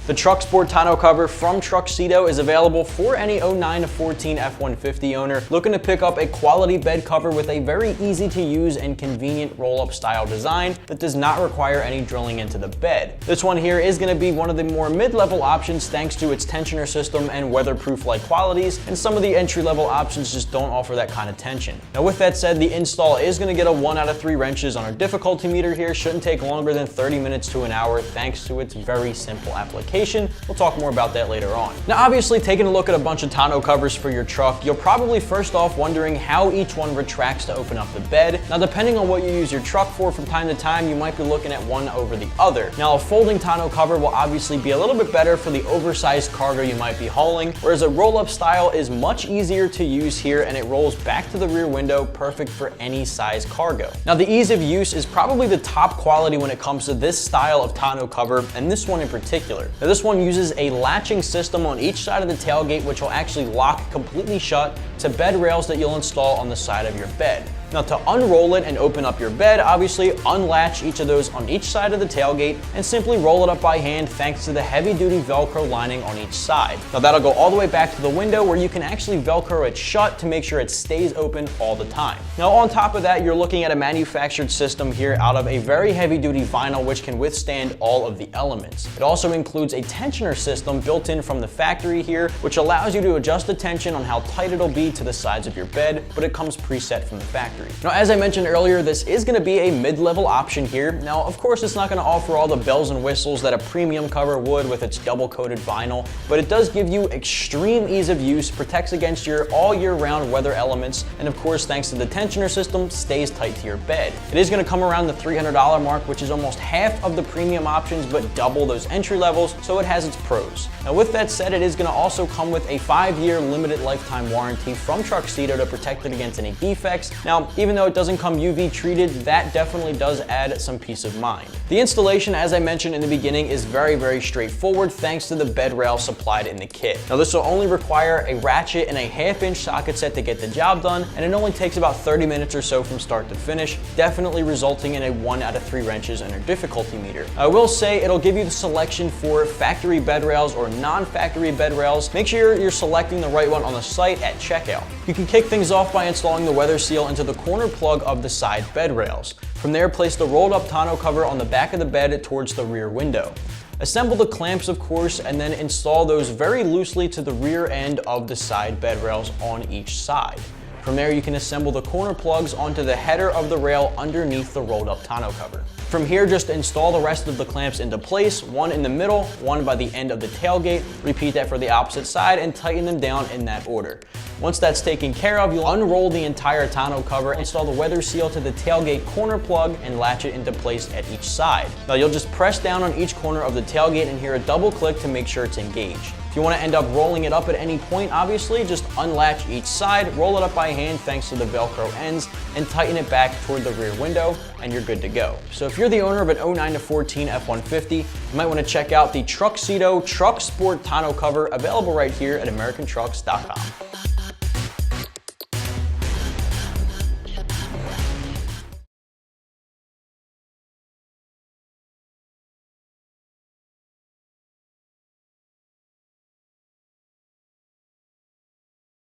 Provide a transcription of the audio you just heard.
The Truck Sport tonneau cover from Truxedo is available for any 09 to 14 F-150 owner looking to pick up a quality bed cover with a very easy to use and convenient roll-up style design that does not require any drilling into the bed. This one here is going to be one of the more mid-level options thanks to its tensioner system and weatherproof-like qualities, and some of the entry-level options just don't offer that kind of tension. Now with that said, the install is going to get a 1 out of 3 wrenches on our difficulty meter here. Shouldn't take longer than 30 minutes to an hour thanks to its very simple application. We'll talk more about that later on. Now obviously, taking a look at a bunch of tonneau covers for your truck, you're probably first off wondering how each one retracts to open up the bed. Now depending on what you use your truck for, from time to time you might be looking at one over the other. Now a folding tonneau cover will obviously be a little bit better for the oversized cargo you might be hauling, whereas a roll-up style is much easier to use here and it rolls back to the rear window, perfect for any size cargo. Now the ease of use is probably the top quality when it comes to this style of tonneau cover, and this one in particular. Now this one uses a latching system on each side of the tailgate, which will actually lock completely shut to bed rails that you'll install on the side of your bed. Now to unroll it and open up your bed, obviously unlatch each of those on each side of the tailgate and simply roll it up by hand thanks to the heavy duty Velcro lining on each side. Now that'll go all the way back to the window where you can actually Velcro it shut to make sure it stays open all the time. Now on top of that, you're looking at a manufactured system here out of a very heavy duty vinyl which can withstand all of the elements. It also includes a tensioner system built in from the factory here, which allows you to adjust the tension on how tight it'll be to the sides of your bed, but it comes preset from the factory. Now, as I mentioned earlier, this is going to be a mid-level option here. Now, of course, it's not going to offer all the bells and whistles that a premium cover would with its double-coated vinyl, but it does give you extreme ease of use, protects against your all-year-round weather elements, and of course, thanks to the tensioner system, stays tight to your bed. It is going to come around the $300 mark, which is almost half of the premium options, but double those entry levels, so it has its pros. Now, with that said, it is going to also come with a 5-year limited lifetime warranty from Truxedo to protect it against any defects. Now, even though it doesn't come UV treated, that definitely does add some peace of mind. The installation, as I mentioned in the beginning, is very straightforward thanks to the bed rail supplied in the kit. Now this will only require a ratchet and a 1/2-inch socket set to get the job done, and it only takes about 30 minutes or so from start to finish, definitely resulting in a 1 out of 3 wrenches in our difficulty meter. I will say it'll give you the selection for factory bed rails or non-factory bed rails. Make sure you're selecting the right one on the site at checkout. You can kick things off by installing the weather seal into the corner plug of the side bed rails. From there, place the rolled up tonneau cover on the back of the bed towards the rear window. Assemble the clamps, of course, and then install those very loosely to the rear end of the side bed rails on each side. From there, you can assemble the corner plugs onto the header of the rail underneath the rolled up tonneau cover. From here, just install the rest of the clamps into place, one in the middle, one by the end of the tailgate. Repeat that for the opposite side and tighten them down in that order. Once that's taken care of, you'll unroll the entire tonneau cover, install the weather seal to the tailgate corner plug, and latch it into place at each side. Now you'll just press down on each corner of the tailgate and hear a double click to make sure it's engaged. If you want to end up rolling it up at any point, obviously, just unlatch each side, roll it up by hand thanks to the Velcro ends, and tighten it back toward the rear window, and you're good to go. So if you're the owner of an 09 to 14 F-150, you might want to check out the Truxedo Truck Sport tonneau cover, available right here at AmericanTrucks.com.